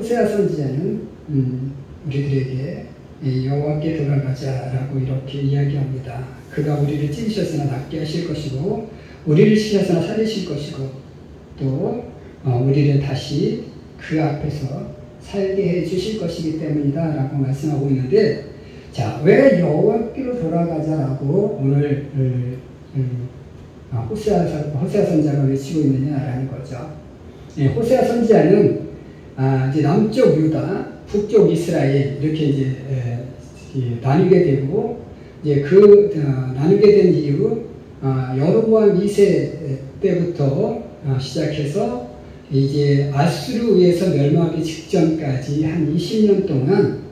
호세아 선지자는 우리들에게 여호와께 돌아가자라고 이렇게 이야기합니다. 그가 우리를 찢으셨으나 낫게 하실 것이고 우리를 치셨으나 살리실 것이고 또 우리를 다시 그 앞에서 살게 해 주실 것이기 때문이다 라고 말씀하고 있는데, 자, 왜 여호와께로 돌아가자라고 오늘 호세아 선지자가 외치고 있느냐라는 거죠. 호세아 선지자는 이제 남쪽 유다, 북쪽 이스라엘 이렇게 이제 나누게 되고, 이제 나누게 된 이유 여로보암 2세 때부터 시작해서 이제 아수르에 의해서 멸망하기 직전까지 한 20년 동안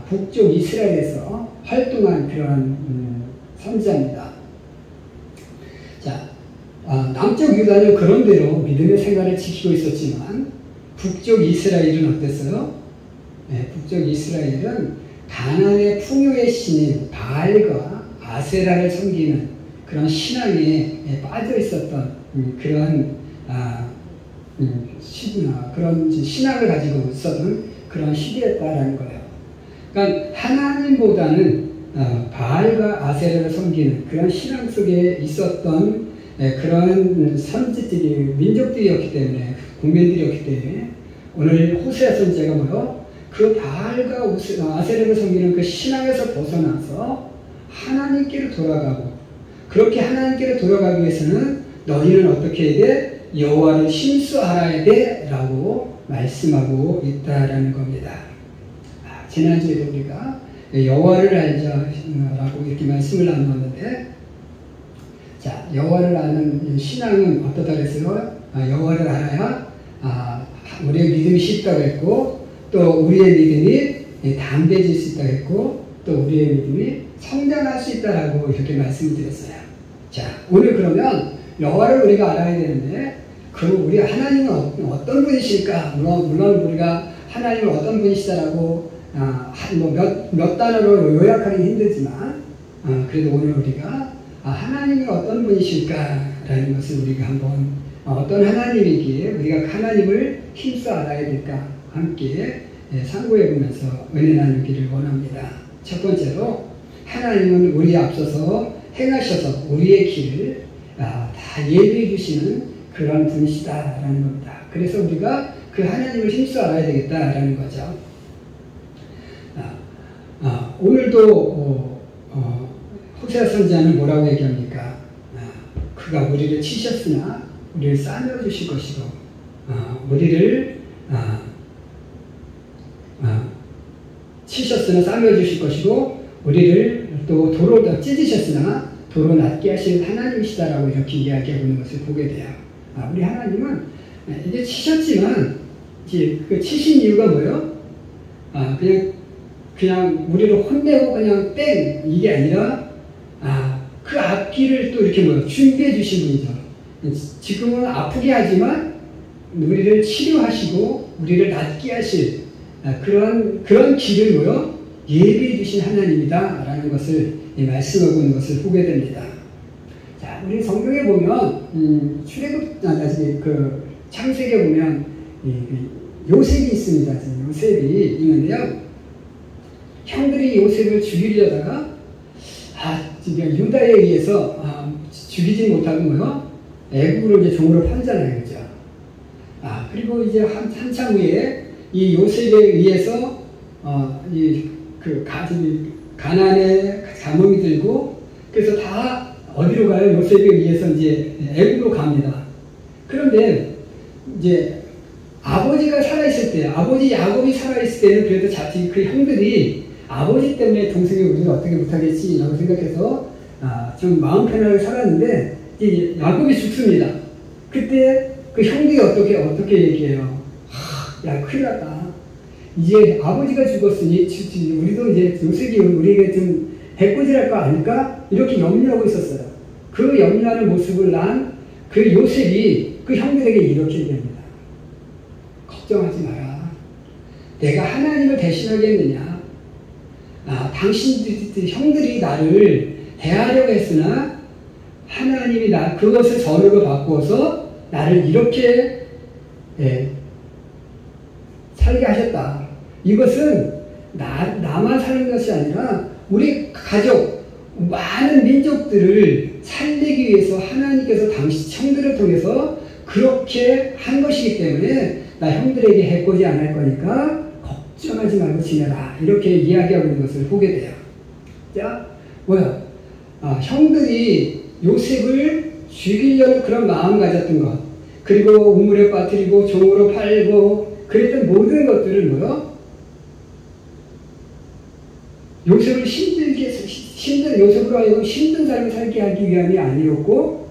북쪽 이스라엘에서 활동한 그런 선지자입니다. 자, 남쪽 유다는 그런대로 믿음의 생활을 지키고 있었지만 북쪽 이스라엘은 어땠어요? 북쪽 이스라엘은 가나안의 풍요의 신인 바알과 아세라를 섬기는 그런 신앙에 빠져 있었던 그런 그런 신앙을 가지고 있었던 그런 시대였다라는 거예요. 그러니까 하나님보다는 바알과 아세라를 섬기는 그런 신앙 속에 있었던 그런 선지들이, 민족들이었기 때문에, 국민들이었기 때문에 오늘 호세아 선지자가 뭐요? 그 바알과 아세라를 섬기는 그 신앙에서 벗어나서 하나님께로 돌아가고, 그렇게 하나님께로 돌아가기 위해서는 너희는 어떻게 해야 돼? 여호와를 신수하여야 돼 라고 말씀하고 있다라는 겁니다. 지난주에도 우리가 여호와를 알자라고 이렇게 말씀을 나누었는데, 자, 여호와를 아는 신앙은 어떻다 그랬어요? 여호와를 알아야 우리의 믿음이 쉽다고 했고, 또 우리의 믿음이 담대해질 수 있다고 했고, 또 우리의 믿음이 성장할 수 있다라고 이렇게 말씀을 드렸어요. 자, 오늘 그러면 여호와를 우리가 알아야 되는데, 우리 하나님은 어떤 분이실까? 물론 우리가 하나님을 어떤 분이시다라고 몇 단어로 요약하기는 힘들지만, 그래도 오늘 우리가 하나님이 어떤 분이실까라는 것을 우리가 한번 어떤 하나님이기에 우리가 하나님을 힘써 알아야 될까 함께 상고해 보면서 은혜 나누기를 원합니다. 첫 번째로, 하나님은 우리 앞서서 행하셔서 우리의 길을 다 예비해 주시는 그런 분이시다라는 겁니다. 그래서 우리가 그 하나님을 힘써 알아야 되겠다라는 거죠. 오늘도 호세아 선지자는 뭐라고 얘기합니까? 그가 우리를 치셨으나 우리를 싸매어 주실 것이고, 우리를 치셨으나 싸매어 주실 것이고, 우리를 또 도로 찢으셨으나 도로 낫게 하실 하나님이시다라고 이렇게 이야기하고 있는 것을 보게 돼요. 우리 하나님은 이제 치셨지만, 이제 그 치신 이유가 뭐예요? 그냥 우리를 혼내고 그냥 땡 이게 아니라 그 앞길을 또 이렇게 준비해 주신 분이죠. 지금은 아프게 하지만 우리를 치료하시고 우리를 낫게 하실 그런 길을 예비해 주신 하나님이다라는 것을 말씀하고 있는 것을 보게 됩니다. 자, 우리 성경에 보면 출애굽 창세기에 보면 요셉이 있습니다. 요셉이 있는데요. 형들이 요셉을 죽이려다가 유다에 의해서 죽이지 못하고 애국으로 이제 종으로 팔잖아요, 그죠? 그리고 이제 한참 후에 이 요셉에 의해서 가나안에 잠음이 들고, 그래서 다 어디로 가요? 요셉에 의해서 이제 애국으로 갑니다. 그런데 이제 아버지가 살아있을 때, 아버지 야곱이 살아있을 때는 그래도 자칫 그 형들이 아버지 때문에 동생이 우리를 어떻게 못하겠지 라고 생각해서 좀 마음 편하게 살았는데, 이제 야곱이 죽습니다. 그때 그 형들이 어떻게 얘기해요? 야, 큰일 났다. 이제 아버지가 죽었으니 우리도 이제 요셉이 우리에게 좀 해코지할 거 아닐까? 이렇게 염려하고 있었어요. 그 염려하는 모습을 난 그 요셉이 그 형들에게 이렇게 얘기합니다. 걱정하지 마라. 내가 하나님을 대신하겠느냐? 당신들 형들이 나를 대하려고 했으나 하나님이 그것을 선으로 바꾸어서 나를 이렇게 살게 하셨다. 이것은 나만 사는 것이 아니라 우리 가족, 많은 민족들을 살리기 위해서 하나님께서 당시 청들을 통해서 그렇게 한 것이기 때문에 나 형들에게 해코지 안 할 거니까 걱정하지 말고 지내라. 이렇게 이야기하고 있는 것을 보게 돼요. 자, 뭐야? 형들이 요셉을 죽이려는 그런 마음 가졌던 것, 그리고 우물에 빠뜨리고 종으로 팔고 그랬던 모든 것들을 뭐요? 요셉을 요셉으로 하여금 힘든 삶을 살게 하기 위함이 아니었고,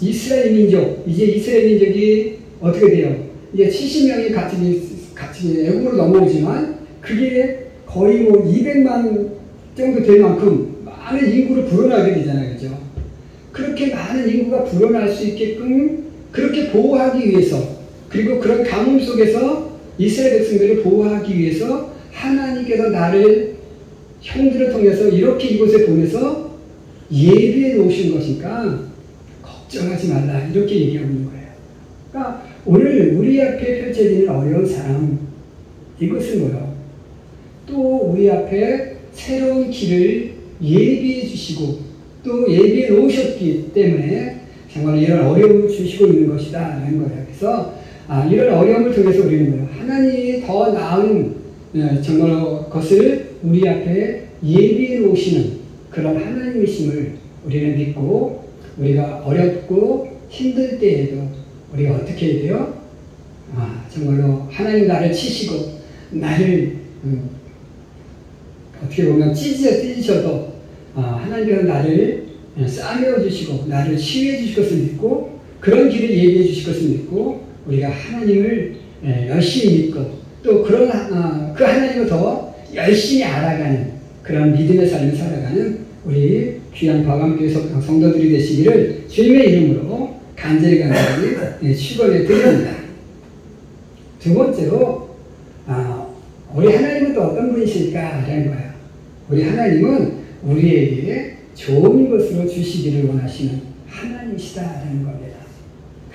이스라엘 민족, 이제 이스라엘 민족이 어떻게 돼요? 이제 70명이 같이 애국으로 넘어오지만 그게 거의 뭐 200만 정도 될 만큼 많은 인구를 불어나게 되잖아요. 그죠? 그렇게 많은 인구가 불어날 수 있게끔 그렇게 보호하기 위해서, 그리고 그런 가뭄 속에서 이스라엘 백성들을 보호하기 위해서 하나님께서 나를 형들을 통해서 이렇게 이곳에 보내서 예비해 놓으신 것이니까 걱정하지 말라. 이렇게 얘기하고 있는 거예요. 그러니까 오늘 우리 앞에 펼쳐지는 어려운 삶, 이것은 뭐예요? 또 우리 앞에 새로운 길을 예비해 주시고 또 예비해 놓으셨기 때문에 정말 이런 어려움을 주시고 있는 것이다 라는 거예요. 그래서 이런 어려움을 통해서 우리는 뭐예요? 하나님이 더 나은 정말 것을 우리 앞에 예비해 놓으시는 그런 하나님이심을 우리는 믿고, 우리가 어렵고 힘들 때에도 우리가 어떻게 해야 돼요? 정말로 하나님 나를 치시고 나를 어떻게 보면 찢으셔도 하나님께서 나를 싸매어 주시고 나를 치유해 주실 것을 믿고, 그런 길을 예비해 주실 것을 믿고, 우리가 하나님을 열심히 믿고 또 그 하나님을 더 열심히 알아가는 그런 믿음의 삶을 살아가는 우리 귀한 과감교회 성도들이 되시기를 주님의 이름으로 간절히 축원해 드립니다. 두 번째로 우리 하나님은 또 어떤 분이실까라는 거예요. 우리 하나님은 우리에게 좋은 것으로 주시기를 원하시는 하나님이시다라는 겁니다.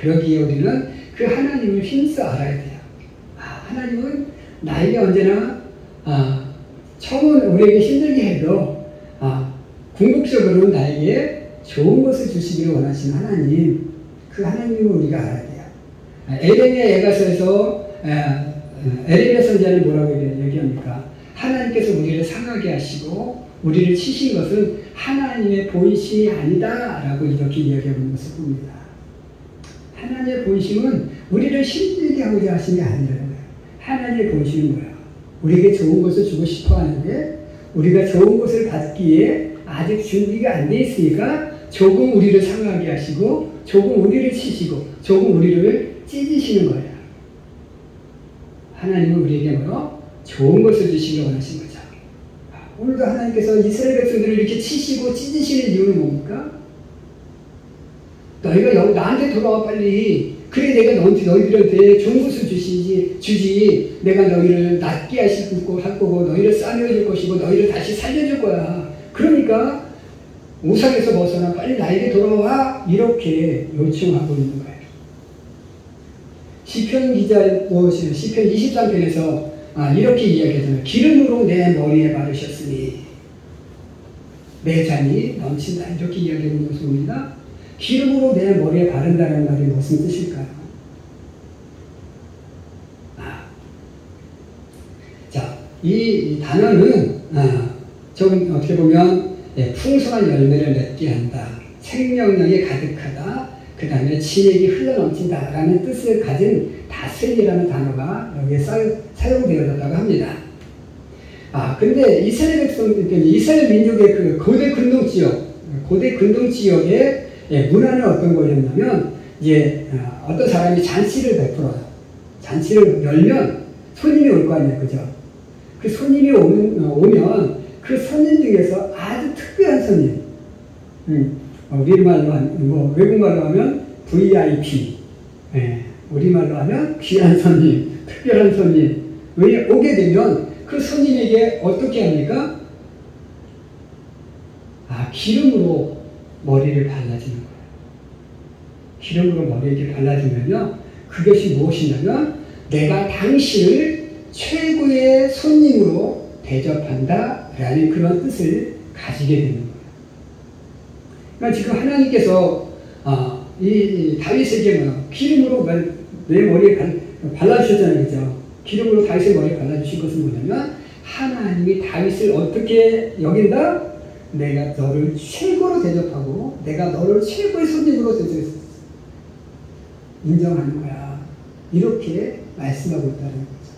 그러기에 우리는 그 하나님을 힘써 알아야 돼요. 하나님은 나에게 언제나 처음은 우리에게 힘들게 해도 궁극적으로 나에게 좋은 것을 주시기를 원하시는 하나님, 그 하나님을 우리가 알아야 돼요. 에레미야 예가서에서 에레미야 선지자는 뭐라고 얘기합니까? 하나님께서 우리를 상하게 하시고 우리를 치신 것은 하나님의 본심이 아니다 라고 이렇게 이야기하고 있는 것을 봅니다. 하나님의 본심은 우리를 힘들게 하고자 하심이 아니라는 거예요. 하나님의 본심은 뭐예요? 우리에게 좋은 것을 주고 싶어 하는데 우리가 좋은 것을 받기에 아직 준비가 안 돼 있으니까 조금 우리를 상하게 하시고 조금 우리를 치시고 조금 우리를 찢으시는 거예요. 하나님은 우리에게 뭐요? 좋은 것을 주시기를 원하신 거죠. 오늘도 하나님께서 이스라엘 백성들을 이렇게 치시고 찢으시는 이유는 뭡니까? 너희가 나한테 돌아와 빨리. 그래 내가 너희들한테 좋은 것을 주지. 내가 너희를 낫게 할 거고 너희를 싸매어줄 것이고 너희를 다시 살려줄 거야. 그러니까 우상에서 벗어나 빨리 나에게 돌아와. 이렇게 요청하고 있는 거예요. 시편 기자도 시편 23편에서 이렇게 이야기하잖아요. 기름으로 내 머리에 바르셨으니 내 잔이 넘친다. 이렇게 이야기하는 것입니다. 기름으로 내 머리에 바른다는 말이 무슨 뜻일까요? 자, 이 단어는 좀 어떻게 보면 풍성한 열매를 맺게 한다, 생명력이 가득하다, 그 다음에 진액이 흘러넘친다 라는 뜻을 가진 다스리라는 단어가 여기에 사용되어졌다고 합니다. 근데 이스라엘 백성들, 이스라엘 민족의 그 고대 근동 지역의 문화는 어떤 거였냐면, 이제 어떤 사람이 잔치를 베풀어요. 잔치를 열면 손님이 올 거 아니에요, 그죠? 그 손님이 오면 그 손님 중에서 아주 특별한 손님, 우리말로 외국말로 하면 VIP, 우리말로 하면 귀한 손님, 특별한 손님, 오게 되면 그 손님에게 어떻게 합니까? 기름으로 머리를 발라주는 거예요. 기름으로 머리에게 발라주면요, 그것이 무엇이냐면 내가 당신을 최고의 손님으로 대접한다 라는 그런 뜻을 가지게 되는 거예요. 그러니까 지금 하나님께서 이 다윗에게 기름으로 내 머리에 발라주셨잖아요. 그죠? 기름으로 다윗의 머리에 발라주신 것은 뭐냐면 하나님이 다윗을 어떻게 여긴다? 내가 너를 최고로 대접하고 내가 너를 최고의 손님으로 인정하는 거야. 이렇게 말씀하고 있다는 거죠.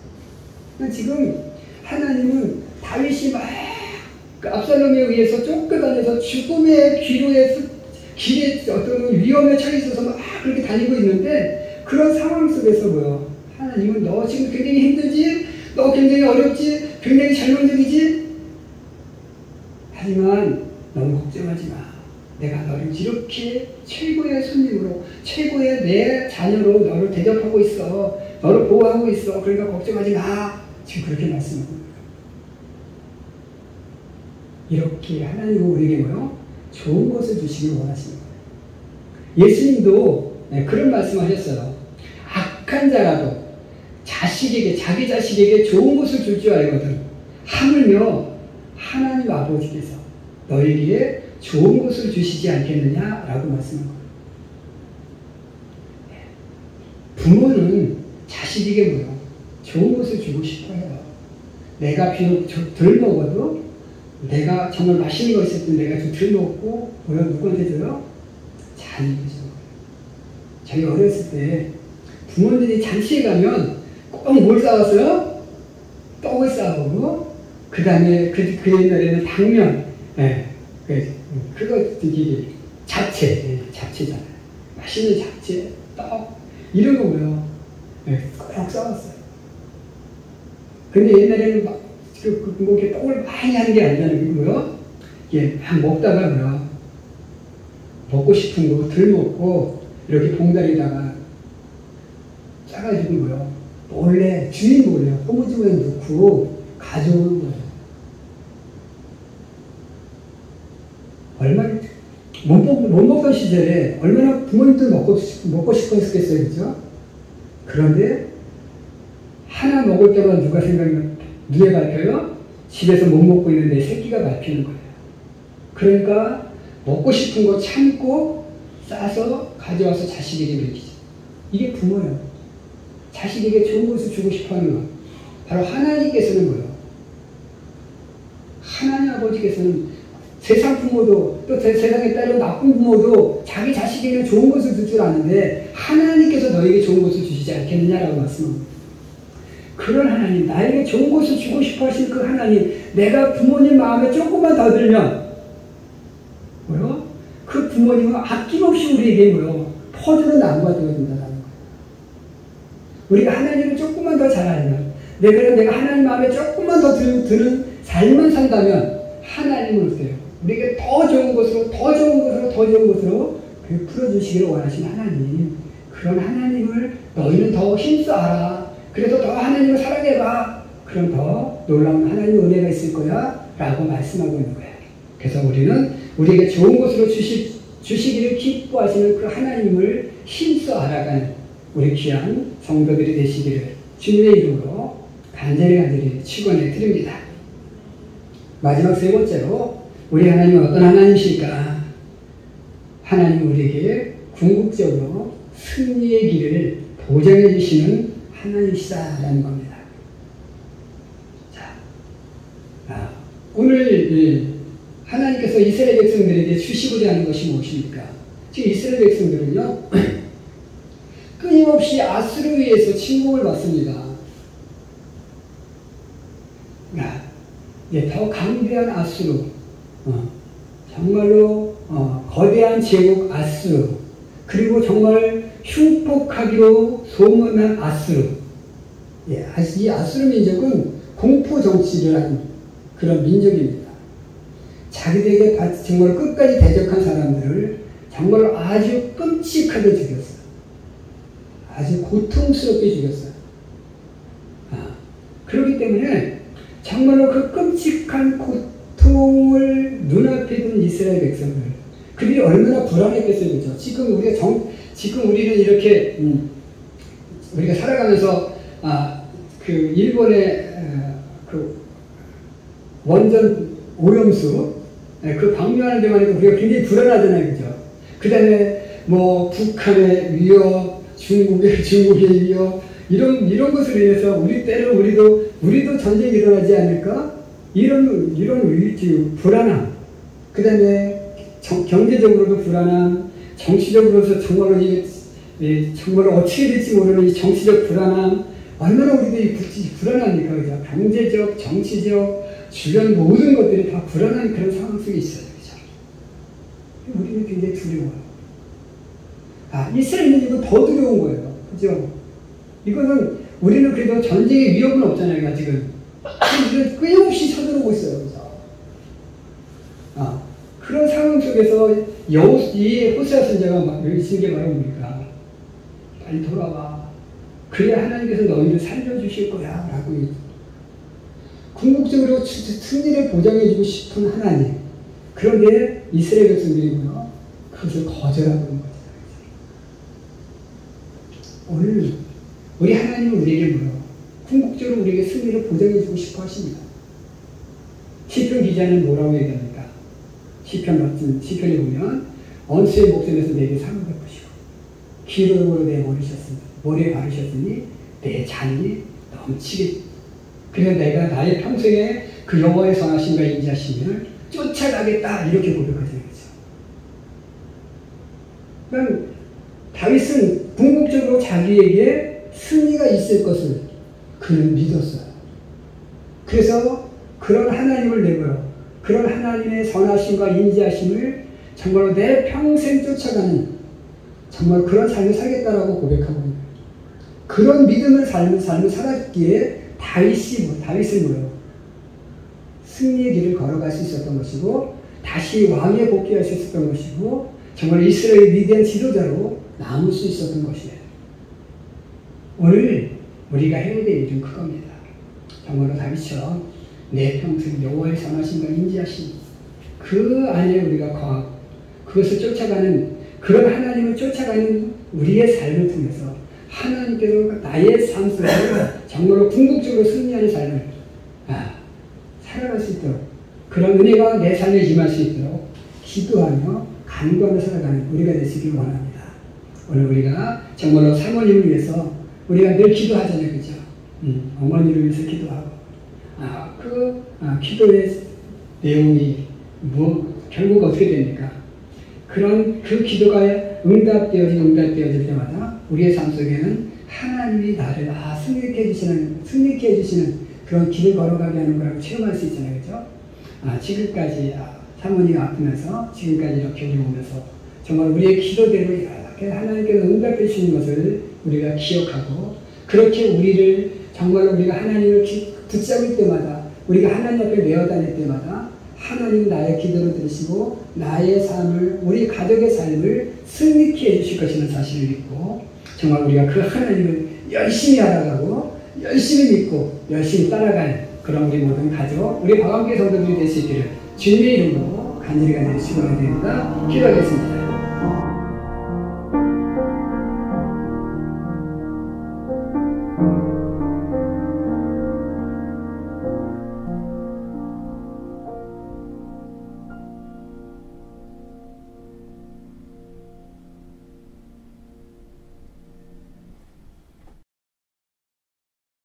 그러니까 지금 하나님은 다윗이 막 압살롬에 의해서 쫓겨다녀서 죽음의 길에 어떤 위험에 처해 있어서 막 그렇게 다니고 있는데 그런 상황 속에서 뭐요? 하나님은 너 지금 굉장히 힘들지? 너 굉장히 어렵지? 굉장히 잘못되지? 하지만 너무 걱정하지 마. 내가 너를 이렇게 최고의 손님으로, 최고의 내 자녀로 너를 대접하고 있어. 너를 보호하고 있어. 그러니까 걱정하지 마. 지금 그렇게 말씀하고 있는 거예요. 이렇게 하나님은 우리에게 뭐요? 좋은 것을 주시길 원하시는 거예요. 예수님도 그런 말씀하셨어요. 악한 자라도 자기 자식에게 좋은 것을 줄 줄 알거든. 하물며 하나님 아버지께서 너에게 좋은 것을 주시지 않겠느냐라고 말씀한 거예요. 부모는 자식에게 뭐요? 좋은 것을 주고 싶어 해요. 내가 비록 덜 먹어도 내가 정말 맛있는 거 있을 때 내가 좀 덜 먹고 뭐요? 누구한테 줘요? 자녀에게 주는 거예요. 저희 어렸을 때 부모님이 잔치에 가면 꼭 뭘 싸웠어요? 떡을 싸우고 그 다음에 그 옛날에는 당면 그거 되게 잡채잖아요. 맛있는 잡채, 떡 이런 거 뭐요? 꼭 싸웠어요. 근데 옛날에는 막 이렇게 떡을 많이 하는 게 아니라는 게 뭐요? 이게 막 먹다가 뭐요? 먹고 싶은 거 덜 먹고 이렇게 봉다리에다가 짜가지고 뭐요? 몰래 주인 몰래 호무지구에 넣고 가져오는 거예요. 얼마나 못 먹던 시절에 얼마나 부모님들 먹고 싶었겠어요, 그죠? 그런데 하나 먹을 때만 누가 생각하면 눈에 밟혀요? 집에서 못 먹고 있는데 새끼가 밟히는 거예요. 그러니까 먹고 싶은 거 참고 싸서 가져와서 자식에게 먹이죠. 이게 부모예요. 자식에게 좋은 것을 주고 싶어 하는 것. 바로 하나님께서는 뭐예요? 하나님 아버지께서는 세상 부모도 또 세상에 따른 나쁜 부모도 자기 자식에게 좋은 것을 줄 줄 아는데 하나님께서 너에게 좋은 것을 주시지 않겠느냐라고 말씀합니다. 그런 하나님, 나에게 좋은 것을 주고 싶어 하신 그 하나님, 내가 부모님 마음에 조금만 더 들면 뭐요? 그 부모님은 아낌없이 우리에게 뭐요? 퍼주는 나무가 되어준다는 거예요. 우리가 하나님을 조금만 더 잘 알면, 내가 하나님 마음에 조금만 더 드는 삶만 산다면 하나님은 어때요? 우리에게 더 좋은 것으로 풀어주시기를 원하시는 하나님, 그런 하나님을 너희는 더 힘써 알아. 그래서 더 하나님을 사랑해봐. 그럼 더 놀라운 하나님의 은혜가 있을 거야 라고 말씀하고 있는 거예요. 그래서 우리는 우리에게 좋은 것으로 주시기를 기뻐하시는 그 하나님을 힘써 알아가는 우리 귀한 성도들이 되시기를 주님의 이름으로 간절히 축원해 드립니다. 마지막 세 번째로 우리 하나님은 어떤 하나님이실까? 하나님은 우리에게 궁극적으로 승리의 길을 보장해 주시는 하나님이시다라는 겁니다. 자, 오늘 하나님께서 이스라엘 백성들에게 주시고자 하는 것이 무엇입니까? 지금 이스라엘 백성들은요, 끊임없이 아수르에 의해서 침공을 받습니다. 더 강대한 아수르, 정말로 거대한 제국 아수르, 그리고 정말 흉폭하기로 소문난 아수르. 이 아수르 민족은 공포 정치를 한 그런 민족입니다. 자기들에게 정말 끝까지 대적한 사람들을 정말 아주 끔찍하게 죽였어요. 아주 고통스럽게 죽였어요. 그렇기 때문에 정말로 그 끔찍한 고통을 눈앞에 둔 이스라엘 백성들, 그들이 얼마나 불안했겠어요, 그죠? 지금 우리는 이렇게 우리가 살아가면서 그 일본의 그 원전 오염수 그 방류하는 데만 해도 우리가 굉장히 불안하잖아요, 그죠? 그 다음에 뭐 북한의 위협, 중국의 위협 이런 것으로 인해서 우리도 전쟁이 일어나지 않을까? 이런 불안함. 그 다음에 경제적으로도 불안함, 정치적으로서 정말로 어떻게 될지 모르는 이 정치적 불안함, 얼마나 우리들이 불안합니까? 그죠? 경제적, 정치적, 주변 모든 것들이 다 불안한 그런 상황 속에 있어요. 그죠? 우리는 굉장히 두려워요. 이스라엘은 이거 더 두려운 거예요. 그죠? 이거는 우리는 그래도 전쟁의 위협은 없잖아요, 아직은. 끊임없이 쳐들어오고 있어요. 그죠? 그런 상황 속에서 이 호세아 선지자가 외치는 게 바로 뭡니까? 빨리 돌아와. 그래야 하나님께서 너희를 살려주실 거야. 라고. 궁극적으로 승리를 보장해주고 싶은 하나님. 그런데 이스라엘 백성들이고요. 그것을 거절하고 있는 거죠. 오늘 우리 하나님은 우리에게 물어. 궁극적으로 우리에게 승리를 보장해주고 싶어 하십니다. 시편 기자는 뭐라고 얘기합니까? 시편에 보면 원수의 목전에서 내게 상을 베푸시고 기름으로 내 머리에 바르셨으니 내 잔이 넘치게. 그래서 내가 나의 평생에 그 여호와의 선하심과 인자심을 쫓아가겠다 이렇게 고백하잖아요. 그러니까 다윗은 궁극적으로 자기에게 승리가 있을 것을 그는 믿었어요. 그래서 그런 하나님을 내고요. 그런 하나님의 선하심과 인자심을 정말로 내 평생 쫓아가는 정말 그런 삶을 살겠다라고 고백하고 있는 거예요. 그런 믿음을 삶을 살았기에 다윗을 뭐요? 승리의 길을 걸어갈 수 있었던 것이고 다시 왕에 복귀할 수 있었던 것이고 정말 이스라엘의 위대한 지도자로 남을 수 있었던 것이에요. 오늘 우리가 해야 될 일은 그겁니다. 정말로 다윗처럼 내 평생 여호와의 선하심과 인자심 그 안에 우리가 거하고 그것을 쫓아가는 그런 하나님을 쫓아가는 우리의 삶을 통해서 하나님께서 나의 삶 속에 정말로 궁극적으로 승리하는 삶을 살아갈 수 있도록 그런 은혜가 내 삶에 임할 수 있도록 기도하며 간구하며 살아가는 우리가 되시길 원합니다. 오늘 우리가 정말로 사모님을 위해서 우리가 늘 기도하잖아요. 그죠? 어머니를 위해서 기도하고 기도의 내용이 결국 어떻게 됩니까? 그 기도가 응답되어질 때마다 우리의 삶 속에는 하나님이 나를 승리케 해주시는 그런 길을 걸어가게 하는 거라고 체험할 수 있잖아요. 그죠? 지금까지 사모님이 아프면서 지금까지 이렇게 우리 오면서 정말 우리의 기도대로 이렇게 하나님께서 응답해 주시는 것을 우리가 기억하고 그렇게 우리를 정말로 우리가 하나님을 붙잡을 때마다 우리가 하나님 앞에 내어다닐 때마다 하나님 나의 기도를 들으시고 나의 삶을 우리 가족의 삶을 승리케 해주실 것이라는 사실을 믿고 정말 우리가 그 하나님을 열심히 알아가고 열심히 믿고 열심히 따라가는 그런 우리 모든 가족 우리 박완계 성도들이 될 수 있기를 주님의 이름으로 간절히 축원드립니다. 기도하겠습니다.